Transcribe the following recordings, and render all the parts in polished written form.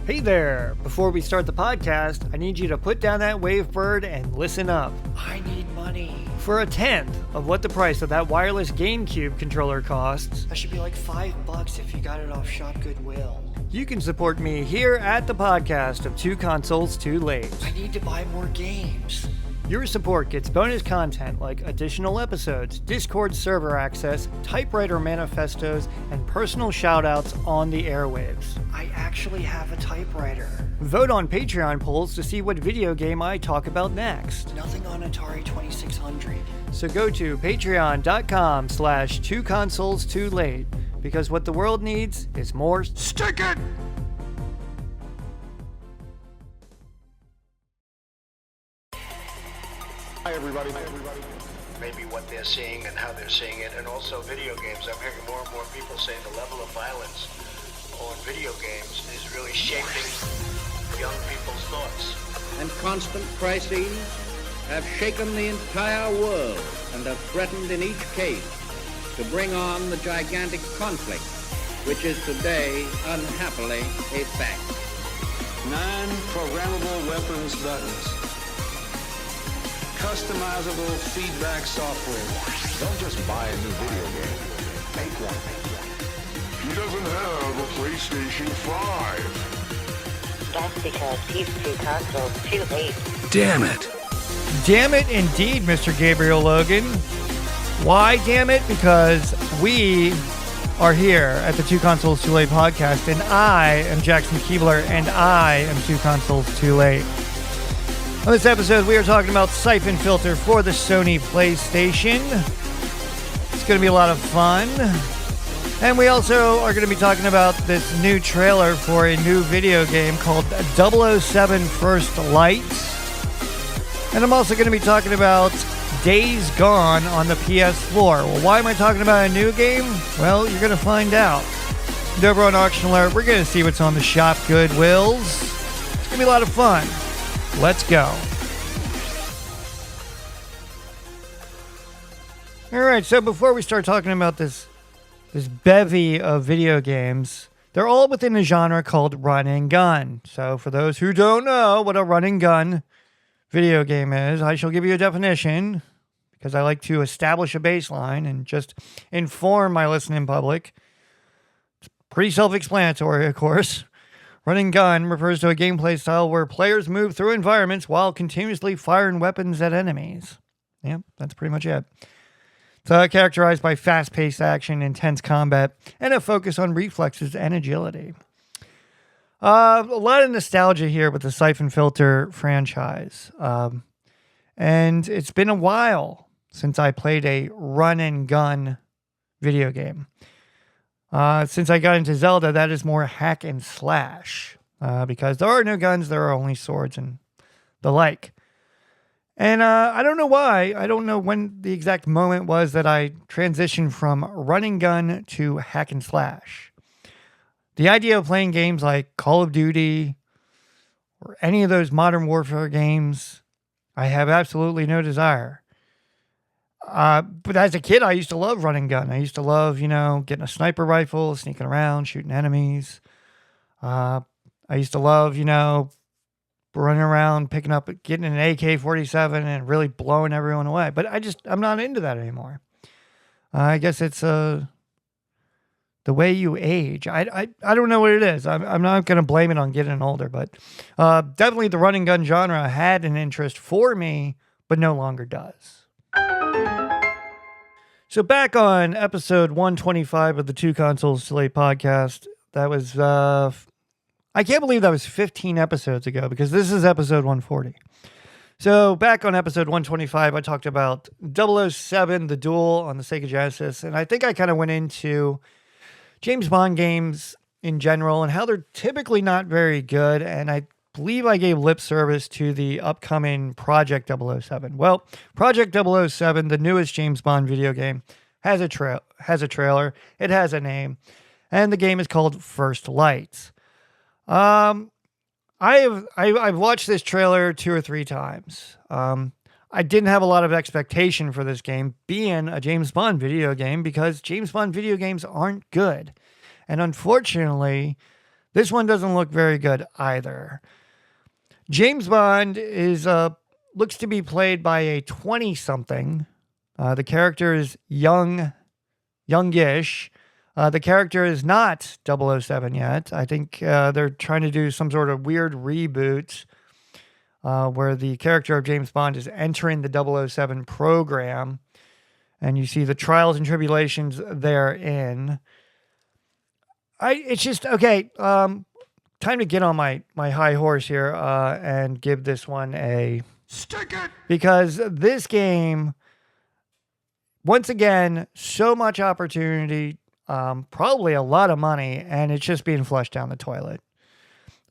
Hey there! Before we start the podcast, I need you to put down that wavebird and listen up. I need money. For a tenth of what the price of that wireless GameCube controller costs, That should be like $5 if you got it off Shop Goodwill. you can support me here at the podcast of Two Consoles Too Late. I need to buy more games. Your support gets bonus content like additional episodes, Discord server access, typewriter manifestos, and personal shoutouts on the airwaves. I actually have a typewriter. Vote on Patreon polls to see what video game I talk about next. Nothing on Atari 2600. So go to patreon.com/2consoles2late because what the world needs is more stick it! Hi, everybody. Maybe what they're seeing and how they're seeing it, and also video games. I'm hearing more and more people say the level of violence on video games is really shaping young people's thoughts. And constant crises have shaken the entire world and have threatened in each case to bring on the gigantic conflict which is today, unhappily, a fact. 9 programmable weapons buttons. Customizable feedback software. Don't just buy a new video game. Make one. He doesn't have a PlayStation 5. That's because he's Two Consoles Too Late. Damn it. Damn it indeed, Mr. Gabriel Logan. Why damn it? Because we are here at the Two Consoles Too Late podcast, and I am Jackson Keebler, and I am Two Consoles Too Late. On this episode, we are talking about Syphon Filter for the Sony PlayStation. It's going to be a lot of fun. And we also are going to be talking about this new trailer for a new video game called 007 First Light. And I'm also going to be talking about Days Gone on the PS4. Well, why am I talking about a new game? Well, you're going to find out. And over on Auction Alert, we're going to see what's on the Shop Goodwills. It's going to be a lot of fun. Let's go. All right, so before we start talking about this bevy of video games, they're all within a genre called run and gun. So for those who don't know what a run and gun video game is, I shall give you a definition because I like to establish a baseline and just inform my listening public. It's pretty self-explanatory, of course. Run and gun refers to a gameplay style where players move through environments while continuously firing weapons at enemies. Yep, that's pretty much it. It's characterized by fast-paced action, intense combat, and a focus on reflexes and agility. A lot of nostalgia here with the Syphon Filter franchise. And it's been a while since I played a run and gun video game. Since I got into Zelda, that is more hack and slash. Because there are no guns, there are only swords and the like. And I don't know why. I don't know when the exact moment was that I transitioned from run and gun to hack and slash. The idea of playing games like Call of Duty or any of those modern warfare games, I have absolutely no desire. But as a kid, I used to love run and gun. I used to love, getting a sniper rifle, sneaking around, shooting enemies. I used to love, running around, getting an AK-47 and really blowing everyone away. But I'm not into that anymore. I guess it's the way you age. I don't know what it is. I'm not going to blame it on getting older, but definitely the run and gun genre had an interest for me, but no longer does. So back on episode 125 of the Two Consoles Too Late podcast, that was... I can't believe that was 15 episodes ago because this is episode 140. So back on episode 125, I talked about 007, the duel on the Sega Genesis. And I think I kind of went into James Bond games in general and how they're typically not very good. And I believe I gave lip service to the upcoming Project 007. Well, Project 007, the newest James Bond video game, has a trailer. It has a name. And the game is called First Light. I've watched this trailer 2 or 3 times. I didn't have a lot of expectation for this game being a James Bond video game because James Bond video games aren't good. And unfortunately, This one doesn't look very good either. James Bond is looks to be played by a 20-something. The character is youngish. The character is not 007 yet. I think they're trying to do some sort of weird reboot where the character of James Bond is entering the 007 program, and you see the trials and tribulations therein. It's just, okay, time to get on my high horse here and give this one a... Stick it! Because this game, once again, so much opportunity, probably a lot of money, and it's just being flushed down the toilet.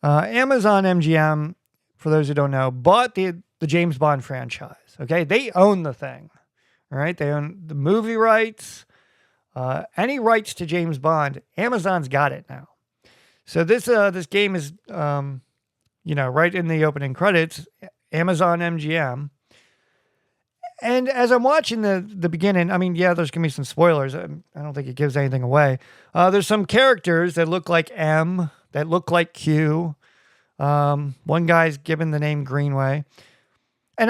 Amazon MGM, for those who don't know, bought the James Bond franchise. Okay, they own the thing. All right, they own the movie rights, any rights to James Bond. Amazon's got it now. So this game is, right in the opening credits, Amazon MGM. And as I'm watching the beginning, I mean, yeah, there's going to be some spoilers. I don't think it gives anything away. There's some characters that look like M, that look like Q. One guy's given the name Greenway. And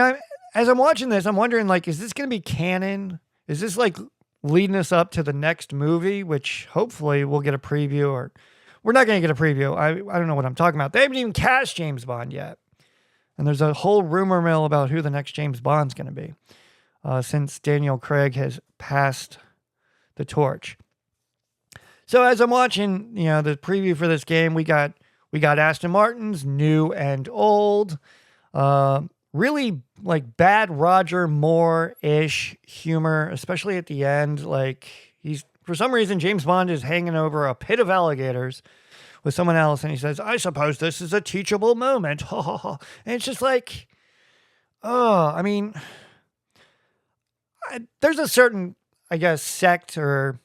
as I'm watching this, I'm wondering, like, is this going to be canon? Is this, like, leading us up to the next movie, which hopefully we'll get a preview, or we're not going to get a preview. I don't know what I'm talking about. They haven't even cast James Bond yet. And there's a whole rumor mill about who the next James Bond's going to be since Daniel Craig has passed the torch. So as I'm watching, the preview for this game, we got Aston Martin's new and old, really like bad Roger Moore-ish humor, especially at the end. Like for some reason, James Bond is hanging over a pit of alligators with someone else, and he says, "I suppose this is a teachable moment." And it's just like, I mean, there's a certain, I guess, sect, or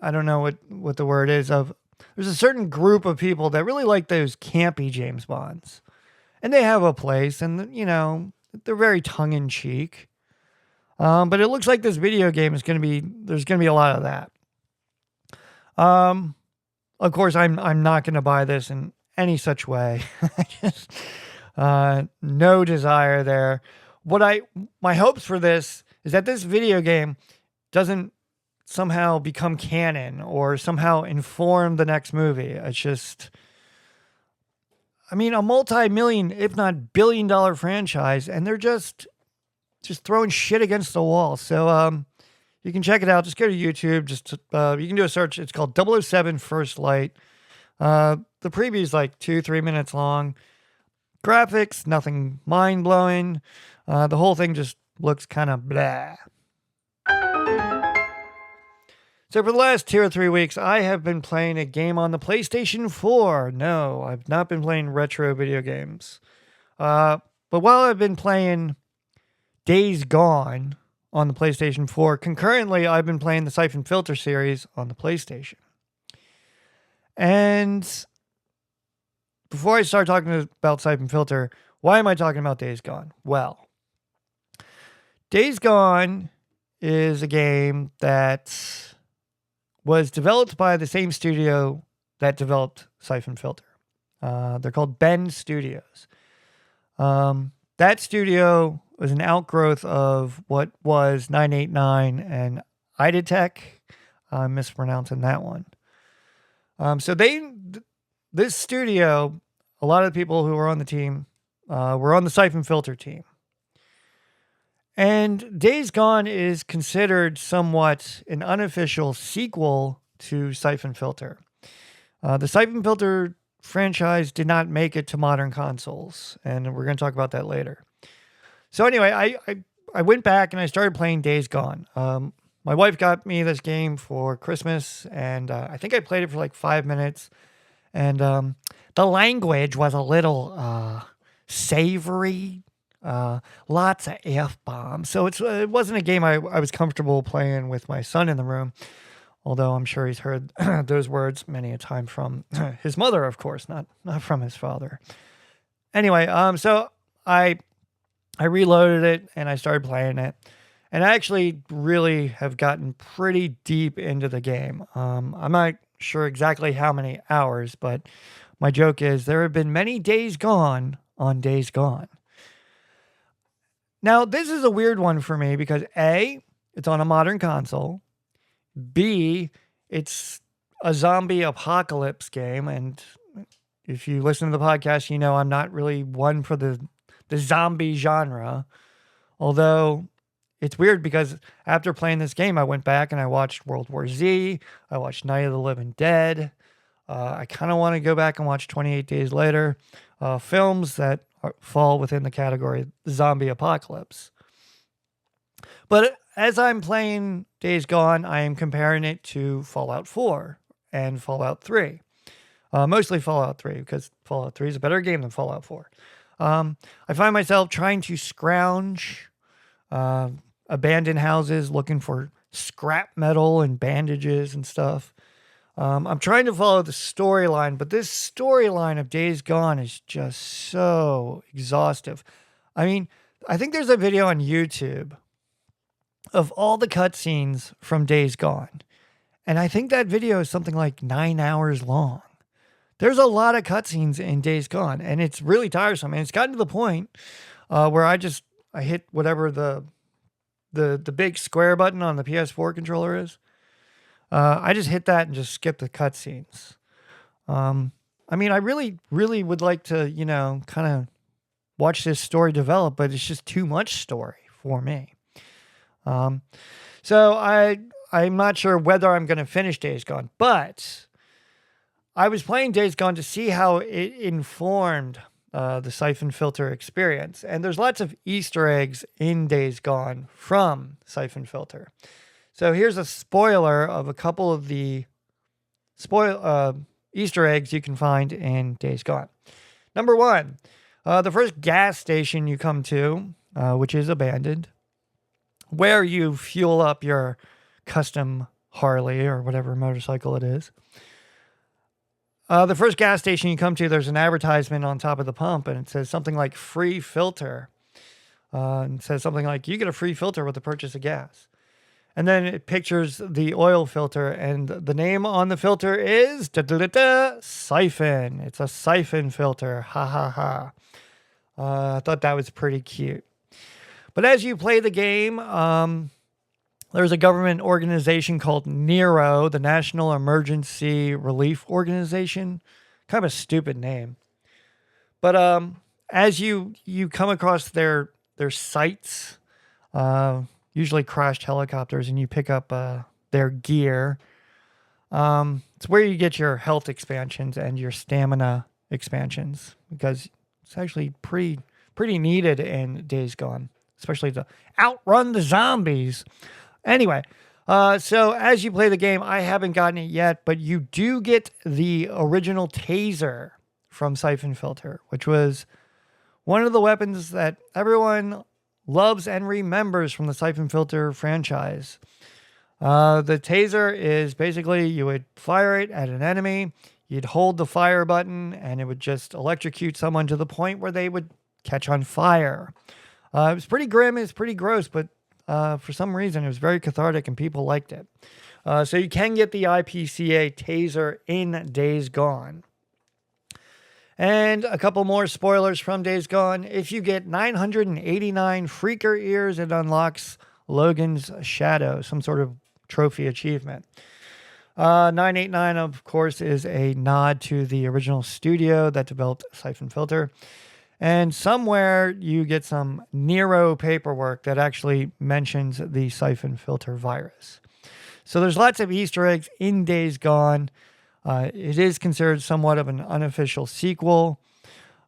I don't know what the word is, there's a certain group of people that really like those campy James Bonds, and they have a place, and they're very tongue-in-cheek. But it looks like this video game there's going to be a lot of that. Of course, I'm not going to buy this in any such way. Just, no desire there. My hopes for this is that this video game doesn't somehow become canon or somehow inform the next movie. It's just, I mean, a multi-million, if not billion-dollar franchise, and they're just throwing shit against the wall. So you can check it out. Just go to YouTube. You can do a search. It's called 007 First Light. The preview is like 2-3 minutes long. Graphics, nothing mind-blowing. The whole thing just looks kind of blah. So for the last 2 or 3 weeks, I have been playing a game on the PlayStation 4. No, I've not been playing retro video games. But while I've been playing Days Gone on the PlayStation 4, concurrently, I've been playing the Syphon Filter series on the PlayStation. And before I start talking about Syphon Filter, why am I talking about Days Gone? Well, Days Gone is a game that was developed by the same studio that developed Syphon Filter. They're called Bend Studios. That studio was an outgrowth of what was 989 and Iditech. I'm mispronouncing that one. So this studio, a lot of the people who were on the team were on the Syphon Filter team. And Days Gone is considered somewhat an unofficial sequel to Syphon Filter. The Syphon Filter franchise did not make it to modern consoles, and we're going to talk about that later. So anyway, I went back and I started playing Days Gone. My wife got me this game for Christmas, and I think I played it for like 5 minutes. And the language was a little savory. Lots of F-bombs. So it wasn't a game I was comfortable playing with my son in the room, although I'm sure he's heard those words many a time from his mother, of course, not from his father. Anyway, so I reloaded it and I started playing it, and I actually really have gotten pretty deep into the game. I'm not sure exactly how many hours, but my joke is there have been many days gone on Days Gone. Now, this is a weird one for me because A, it's on a modern console. B, it's a zombie apocalypse game. And if you listen to the podcast, you know I'm not really one for the zombie genre. Although it's weird because after playing this game, I went back and I watched World War Z. I watched Night of the Living Dead. I kind of want to go back and watch 28 Days Later. Films that fall within the category zombie apocalypse. But as I'm playing Days Gone, I am comparing it to Fallout 4 and Fallout 3. Mostly Fallout 3, because Fallout 3 is a better game than Fallout 4. I find myself trying to scrounge abandoned houses, looking for scrap metal and bandages and stuff. I'm trying to follow the storyline, but this storyline of Days Gone is just so exhaustive. I mean, I think there's a video on YouTube of all the cutscenes from Days Gone. And I think that video is something like 9 hours long. There's a lot of cutscenes in Days Gone, and it's really tiresome. And it's gotten to the point where I hit whatever the big square button on the PS4 controller is. I just hit that and just skip the cutscenes. I mean, I really, really would like to, kind of watch this story develop, but it's just too much story for me. So I'm not sure whether I'm going to finish Days Gone, but I was playing Days Gone to see how it informed the Syphon Filter experience. And there's lots of Easter eggs in Days Gone from Syphon Filter. So here's a spoiler of a couple of the Easter eggs you can find in Days Gone. Number one, the first gas station you come to, which is abandoned, where you fuel up your custom Harley or whatever motorcycle it is. The first gas station you come to, there's an advertisement on top of the pump, and it says something like free filter. And it says something like, you get a free filter with the purchase of gas. And then it pictures the oil filter, and the name on the filter is Syphon. It's a Syphon filter. Ha ha ha. I thought that was pretty cute. But as you play the game, there's a government organization called NERO, the National Emergency Relief Organization. Kind of a stupid name. But as you come across their sites, usually crashed helicopters, and you pick up their gear, it's where you get your health expansions and your stamina expansions, because it's actually pretty needed in Days Gone, especially to outrun the zombies. Anyway, so as you play the game, I haven't gotten it yet, but you do get the original taser from Syphon Filter, which was one of the weapons that everyone loves and remembers from the Syphon Filter franchise. The taser is basically, you would fire it at an enemy, you'd hold the fire button, and it would just electrocute someone to the point where they would catch on fire. It was pretty grim, it's pretty gross, but for some reason, it was very cathartic and people liked it. So you can get the IPCA taser in Days Gone. And a couple more spoilers from Days Gone. If you get 989 Freaker Ears, it unlocks Logan's Shadow, some sort of trophy achievement. 989, of course, is a nod to the original studio that developed Syphon Filter. And somewhere you get some NERO paperwork that actually mentions the Syphon Filter virus. So there's lots of Easter eggs in Days Gone. It is considered somewhat of an unofficial sequel.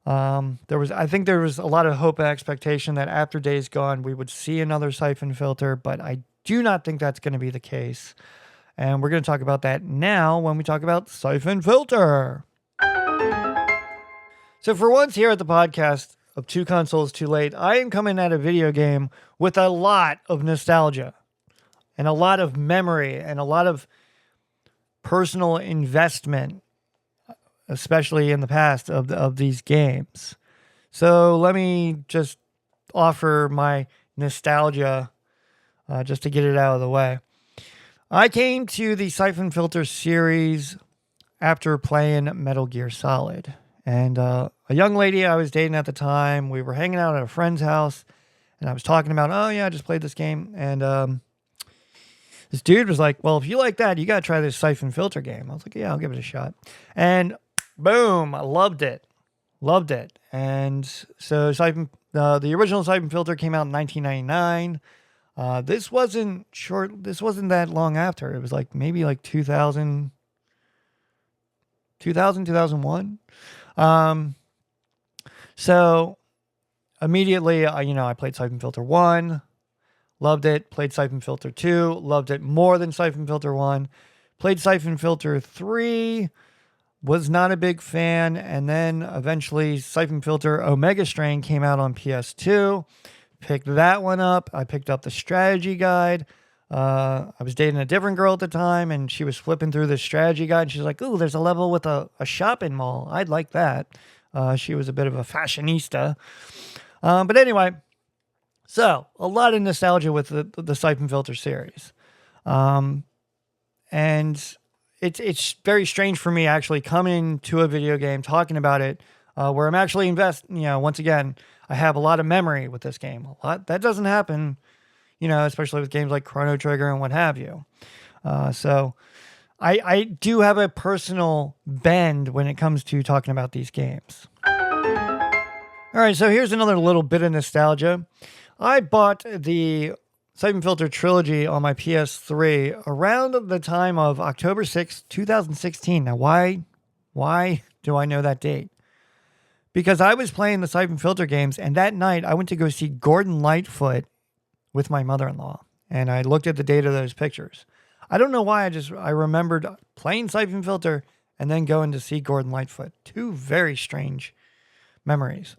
I think there was a lot of hope and expectation that after Days Gone we would see another Syphon Filter, but I do not think that's going to be the case. And we're going to talk about that now when we talk about Syphon Filter. So for once here at the podcast of Two Consoles Too Late, I am coming at a video game with a lot of nostalgia and a lot of memory and a lot of personal investment, especially in the past of these games. So let me just offer my nostalgia just to get it out of the way. I came to the Syphon Filter series after playing Metal Gear Solid. And a young lady I was dating at the time, we were hanging out at a friend's house, and I was talking about, oh, yeah, I just played this game. And this dude was like, well, if you like that, you got to try this Syphon Filter game. I was like, yeah, I'll give it a shot. And boom, I loved it. Loved it. And so the original Syphon Filter came out in 1999. This wasn't that long after. It was like maybe like 2000, 2001. So immediately, I played Syphon Filter 1, loved it. Played Syphon Filter 2, loved it more than Syphon Filter 1. Played Syphon Filter 3, was not a big fan. And then eventually Syphon Filter Omega Strain came out on PS2. Picked that one up. I picked up the strategy guide. I was dating a different girl at the time, and she was flipping through the strategy guide, and she's like, ooh, there's a level with a shopping mall. I'd like that. She was a bit of a fashionista. But anyway, so a lot of nostalgia with the Syphon Filter series. And it's very strange for me actually coming to a video game, talking about it, where I'm actually once again, I have a lot of memory with this game. A lot that doesn't happen, especially with games like Chrono Trigger and what have you. So I do have a personal bend when it comes to talking about these games. All right, so here's another little bit of nostalgia. I bought the Syphon Filter trilogy on my PS3 around the time of October 6th, 2016. Now, why do I know that date? Because I was playing the Syphon Filter games, and that night I went to go see Gordon Lightfoot with my mother-in-law, and I looked at the date of those pictures. I don't know why, I remembered playing Syphon Filter and then going to see Gordon Lightfoot. Two very strange memories.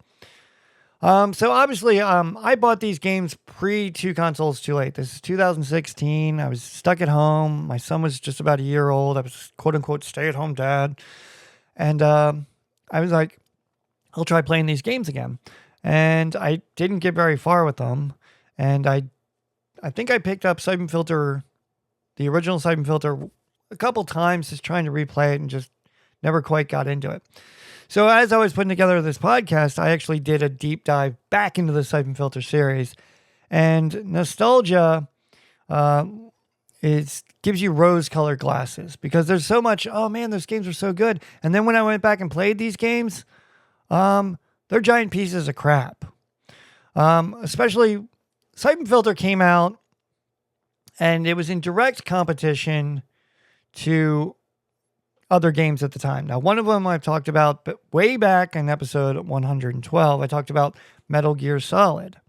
So obviously, I bought these games pre-Two Consoles Too Late. This is 2016. I was stuck at home. My son was just about a year old. I was quote-unquote stay-at-home dad. And I was like, I'll try playing these games again. And I didn't get very far with them. And I think I picked up Syphon Filter, the original Syphon Filter, a couple times just trying to replay it and just never quite got into it. So as I was putting together this podcast, I actually did a deep dive back into the Syphon Filter series. And nostalgia gives you rose-colored glasses because there's so much, oh man, those games are so good. And then when I went back and played these games, they're giant pieces of crap. Especially Syphon Filter came out and it was in direct competition to other games at the time. Now, one of them I've talked about, but way back in episode 112, I talked about Metal Gear Solid.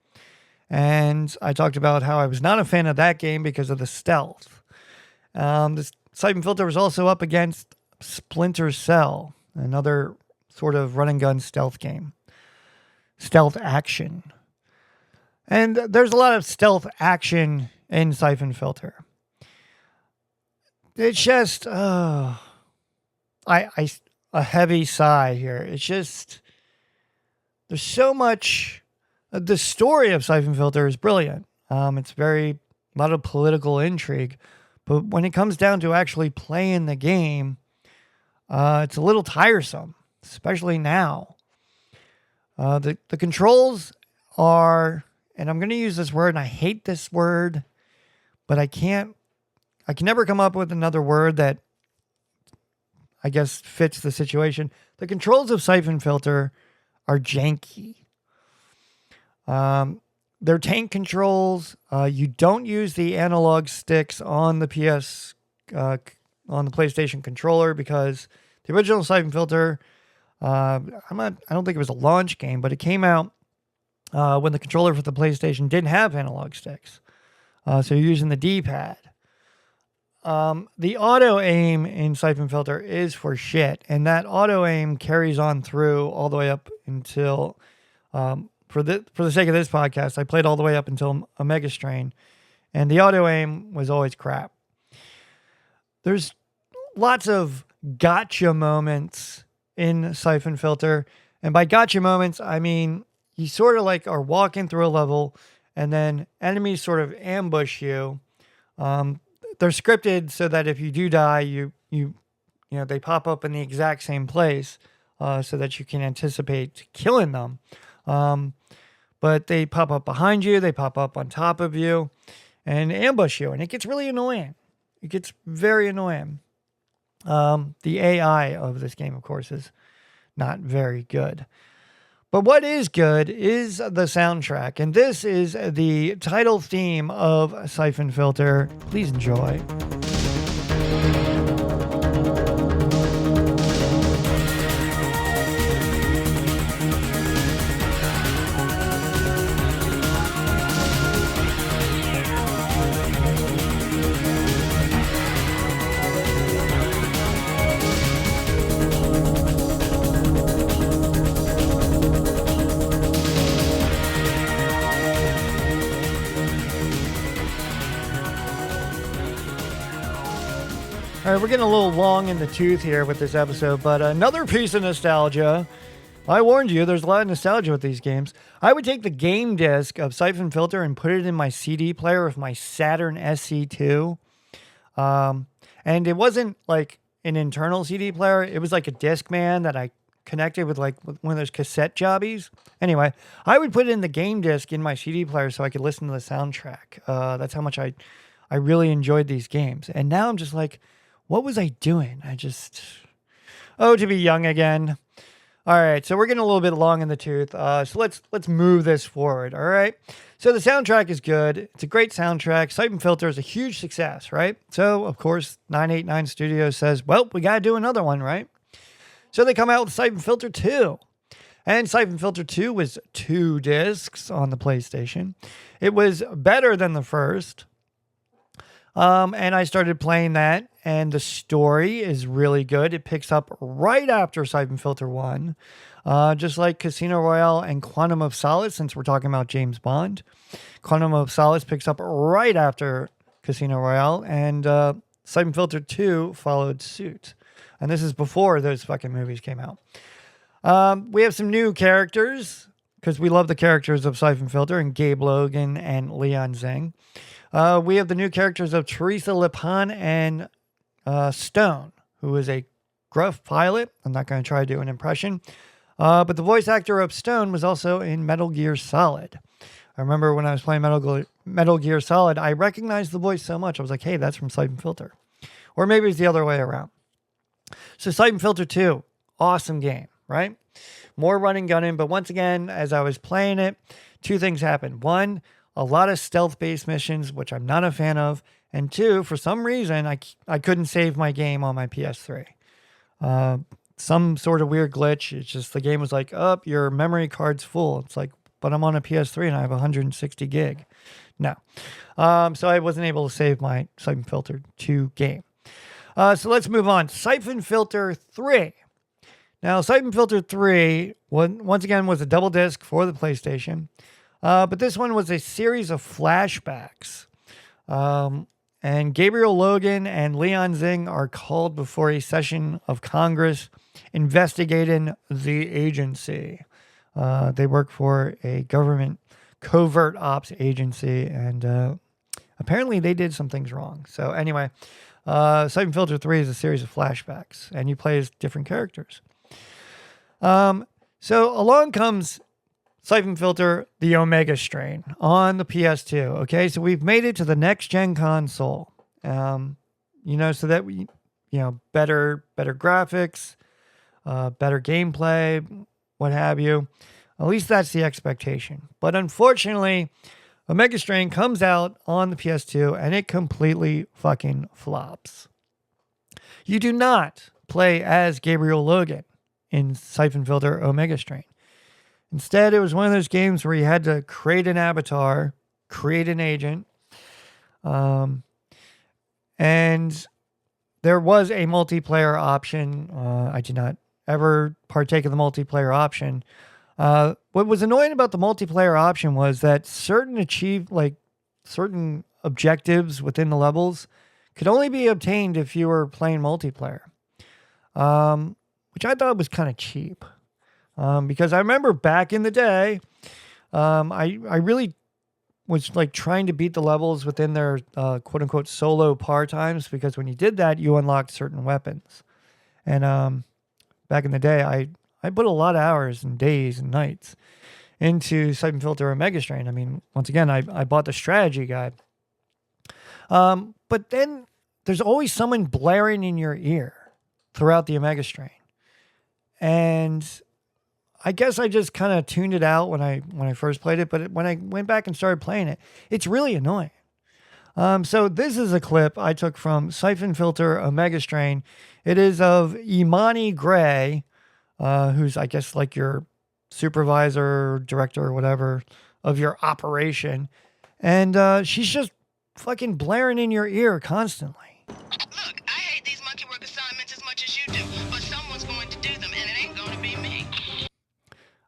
And I talked about how I was not a fan of that game because of the stealth. This Syphon Filter was also up against Splinter Cell, another sort of run and gun stealth game. Stealth action. And there's a lot of stealth action in Syphon Filter. It's just, a heavy sigh here. It's just, there's so much, the story of Syphon Filter is brilliant. It's a lot of political intrigue, but when it comes down to actually playing the game, it's a little tiresome, especially now. The controls are, and I'm going to use this word, and I hate this word, but I can never come up with another word that I guess fits the situation. The controls of Syphon Filter are janky. They're tank controls. You don't use the analog sticks on the on the PlayStation controller because the original Syphon Filter, I don't think it was a launch game, but it came out when the controller for the PlayStation didn't have analog sticks. So you're using the D-pad. The auto aim in Syphon Filter is for shit, and that auto aim carries on through all the way up until, for the sake of this podcast, I played all the way up until Omega Strain, and the auto aim was always crap. There's lots of gotcha moments in Syphon Filter, and by gotcha moments, I mean you sort of like are walking through a level, and then enemies sort of ambush you. they're scripted so that if you do die, you know, they pop up in the exact same place, so that you can anticipate killing them. But they pop up behind you, they pop up on top of you, and ambush you, and it gets really annoying. It gets very annoying. The AI of this game, of course, is not very good. But what is good is the soundtrack, and this is the title theme of Syphon Filter. Please enjoy. All right, we're getting a little long in the tooth here with this episode, but another piece of nostalgia. I warned you, there's a lot of nostalgia with these games. I would take the game disc of Syphon Filter and put it in my CD player of my Saturn SC2. And it wasn't like an internal CD player. It was like a Discman that I connected with like one of those cassette jobbies. Anyway, I would put it in the game disc in my CD player so I could listen to the soundtrack. That's how much I really enjoyed these games. And now I'm just like, what was I doing? To be young again. All right, so we're getting a little bit long in the tooth. So let's move this forward, all right? So the soundtrack is good. It's a great soundtrack. Syphon Filter is a huge success, right? So, of course, 989 Studios says, well, we got to do another one, right? So they come out with Syphon Filter 2. And Syphon Filter 2 was 2 discs on the PlayStation. It was better than the first. And I started playing that, and the story is really good. It picks up right after Syphon Filter 1, just like Casino Royale and Quantum of Solace, since we're talking about James Bond. Quantum of Solace picks up right after Casino Royale, and Syphon Filter 2 followed suit. And this is before those fucking movies came out. We have some new characters, because we love the characters of Syphon Filter, and Gabe Logan and Leon Zeng. We have the new characters of Teresa Lipan and Stone, who is a gruff pilot. I'm not going to try to do an impression. But the voice actor of Stone was also in Metal Gear Solid. I remember when I was playing Metal Gear Solid, I recognized the voice so much. I was like, hey, that's from Syphon Filter. Or maybe it's the other way around. So Syphon Filter 2, awesome game, right? More running gunning. But once again, as I was playing it, 2 things happened. 1, a lot of stealth-based missions, which I'm not a fan of. And 2, for some reason, I couldn't save my game on my PS3. Some sort of weird glitch. It's just the game was like, your memory card's full. It's like, but I'm on a PS3 and I have 160 gig. No. So I wasn't able to save my Syphon Filter 2 game. So let's move on. Syphon Filter 3. Now, Syphon Filter 3, once again, was a double disc for the PlayStation. But this one was a series of flashbacks. And Gabriel Logan and Leon Zing are called before a session of Congress investigating the agency. They work for a government covert ops agency, and apparently they did some things wrong. So anyway, Syphon Filter 3 is a series of flashbacks, and you play as different characters. So along comes Syphon Filter, the Omega strain on the PS2. Okay, so we've made it to the next gen console. So that we, better graphics, better gameplay, what have you. At least that's the expectation. But unfortunately, Omega Strain comes out on the PS2 and it completely fucking flops. You do not play as Gabriel Logan in Syphon Filter Omega Strain. Instead, it was one of those games where you had to create an avatar, create an agent, and there was a multiplayer option. I did not ever partake of the multiplayer option. What was annoying about the multiplayer option was that certain objectives within the levels could only be obtained if you were playing multiplayer, which I thought was kind of cheap. Because I remember back in the day, I really was like trying to beat the levels within their quote unquote solo par times, because when you did that, you unlocked certain weapons. And back in the day, I put a lot of hours and days and nights into Syphon Filter or Mega Strain. I mean, once again, I bought the strategy guide. But then there's always someone blaring in your ear throughout the Omega Strain. And I guess I just kind of tuned it out when I first played it, but when I went back and started playing it, it's really annoying. So this is a clip I took from Syphon Filter Omega Strain. It is of Imani Gray, who's, I guess, like your supervisor, director, or whatever of your operation. And she's just fucking blaring in your ear constantly. Look, I hate these monkey work assignments as much as you do, but someone's going to do them, and it ain't going to be me.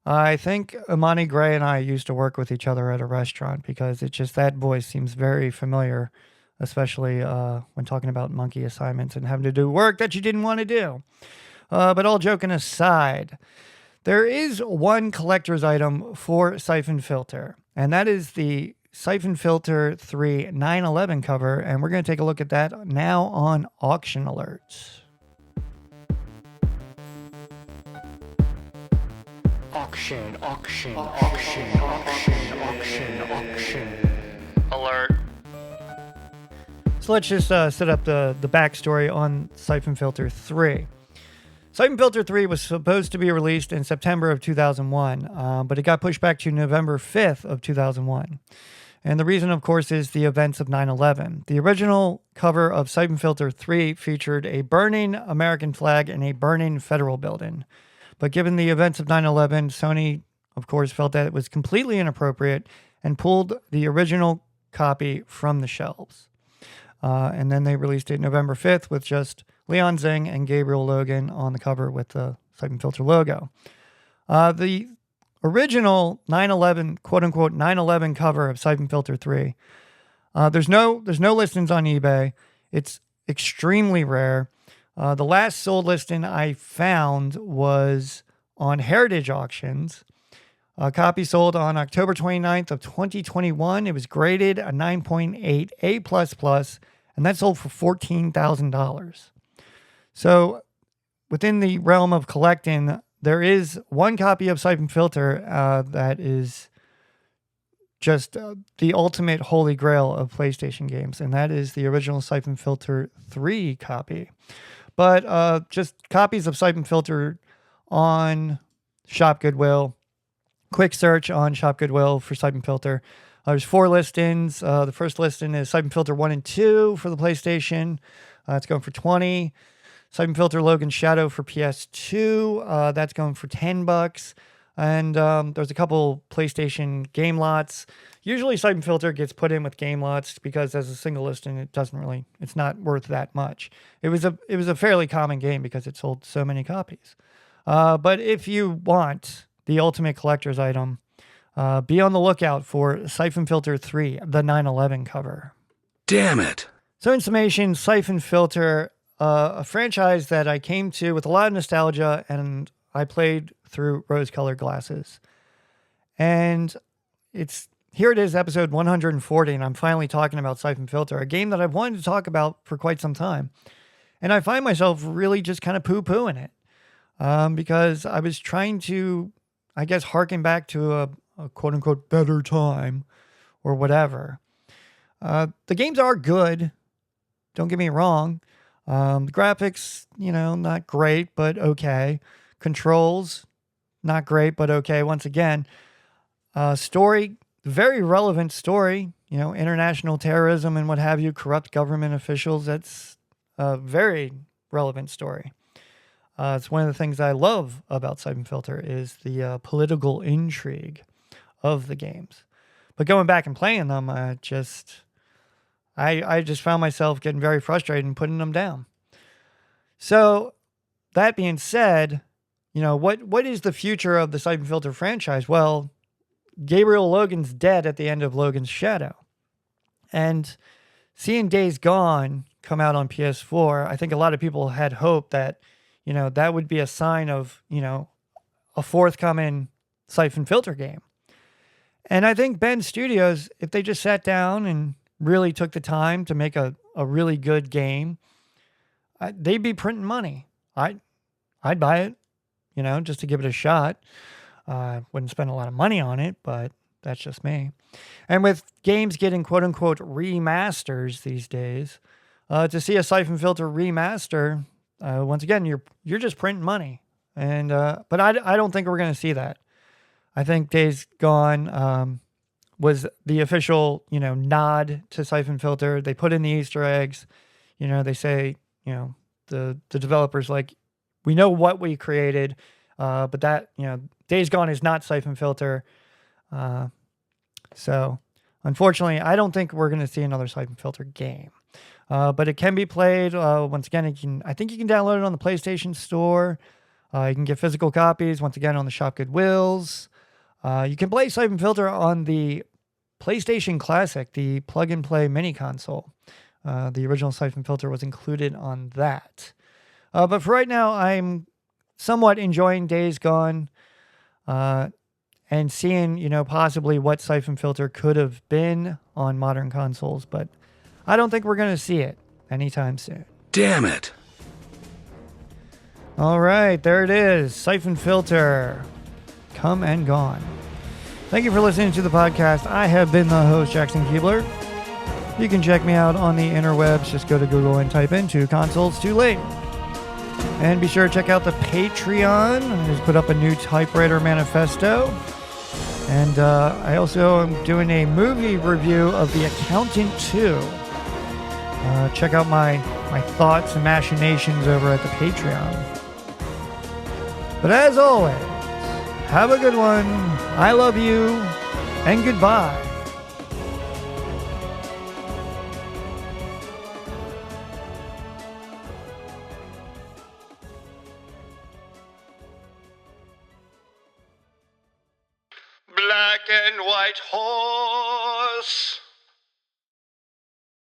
I think Imani Gray and I used to work with each other at a restaurant, because it's just that voice seems very familiar, especially when talking about monkey assignments and having to do work that you didn't want to do. But all joking aside, there is one collector's item for Syphon Filter, and that is the Syphon Filter 3 9/11 cover, and we're going to take a look at that now on Auction Alerts. Auction alert. So let's just set up the backstory on Syphon Filter 3. Syphon Filter 3 was supposed to be released in September of 2001, but it got pushed back to November 5th of 2001. And the reason, of course, is the events of 9/11. The original cover of Syphon Filter 3 featured a burning American flag and a burning federal building. But given the events of 9/11, Sony, of course, felt that it was completely inappropriate and pulled the original copy from the shelves. And then they released it November 5th with just Leon Zing and Gabriel Logan on the cover with the Syphon Filter logo. The original 9/11, quote-unquote 9/11 cover of Syphon Filter 3, there's no listings on eBay. It's extremely rare. The last sold listing I found was on Heritage Auctions. A copy sold on October 29th of 2021. It was graded a 9.8 A++, and that sold for $14,000. So within the realm of collecting, there is one copy of Syphon Filter that is just the ultimate holy grail of PlayStation games, and that is the original Syphon Filter 3 copy. But just copies of Syphon Filter on Shop Goodwill. Quick search on Shop Goodwill for Syphon Filter. There's 4 listings. The first listing is Syphon Filter 1 and 2 for the PlayStation. It's going for $20. Syphon Filter Logan Shadow for PS2. That's going for $10. And there's a couple PlayStation game lots. Usually Syphon Filter gets put in with game lots because as a single listing, it's not worth that much. It was a fairly common game because it sold so many copies. But if you want the ultimate collector's item, be on the lookout for Syphon Filter 3, the 9/11 cover. Damn it. So in summation, Syphon Filter, a franchise that I came to with a lot of nostalgia, and I played through rose-colored glasses. And here it is, episode 140, and I'm finally talking about Syphon Filter, a game that I've wanted to talk about for quite some time. And I find myself really just kind of poo-pooing it. Because I was trying to, I guess, harken back to a quote-unquote better time or whatever. The games are good. Don't get me wrong. The graphics, not great, but okay. Controls, not great, but okay. Once again, story, very relevant story. International terrorism and what have you, corrupt government officials. That's a very relevant story. It's one of the things I love about Syphon Filter is the political intrigue of the games. But going back and playing them, I just found myself getting very frustrated and putting them down. So that being said, what is the future of the Syphon Filter franchise? Well, Gabriel Logan's dead at the end of Logan's Shadow. And seeing Days Gone come out on PS4, I think a lot of people had hoped that that would be a sign of, a forthcoming Syphon Filter game. And I think Ben Studios, if they just sat down and really took the time to make a really good game, they'd be printing money. I'd buy it, just to give it a shot. Wouldn't spend a lot of money on it, but that's just me. And with games getting quote unquote remasters these days, to see a Syphon Filter remaster, once again, you're just printing money. And but I don't think we're going to see that. I think Days Gone was the official, nod to Syphon Filter. They put in the Easter eggs. They say, the developers like, we know what we created, but that, Days Gone is not Syphon Filter. So unfortunately, I don't think we're going to see another Syphon Filter game. But it can be played. Once again, I think you can download it on the PlayStation Store. You can get physical copies, once again, on the Shop Goodwills. You can play Syphon Filter on the PlayStation Classic, the plug-and-play mini console. The original Syphon Filter was included on that. But for right now, I'm somewhat enjoying Days Gone and seeing, possibly what Syphon Filter could have been on modern consoles. But I don't think we're going to see it anytime soon. Damn it. All right, there it is. Syphon Filter. Come and gone. Thank you for listening to the podcast. I have been the host, Jackson Keebler. You can check me out on the interwebs. Just go to Google and type in Two Consoles Too Late. And be sure to check out the Patreon. I just put up a new typewriter manifesto. And I also am doing a movie review of The Accountant 2. Check out my thoughts and machinations over at the Patreon. But as always, have a good one. I love you. And goodbye. Black and white horse.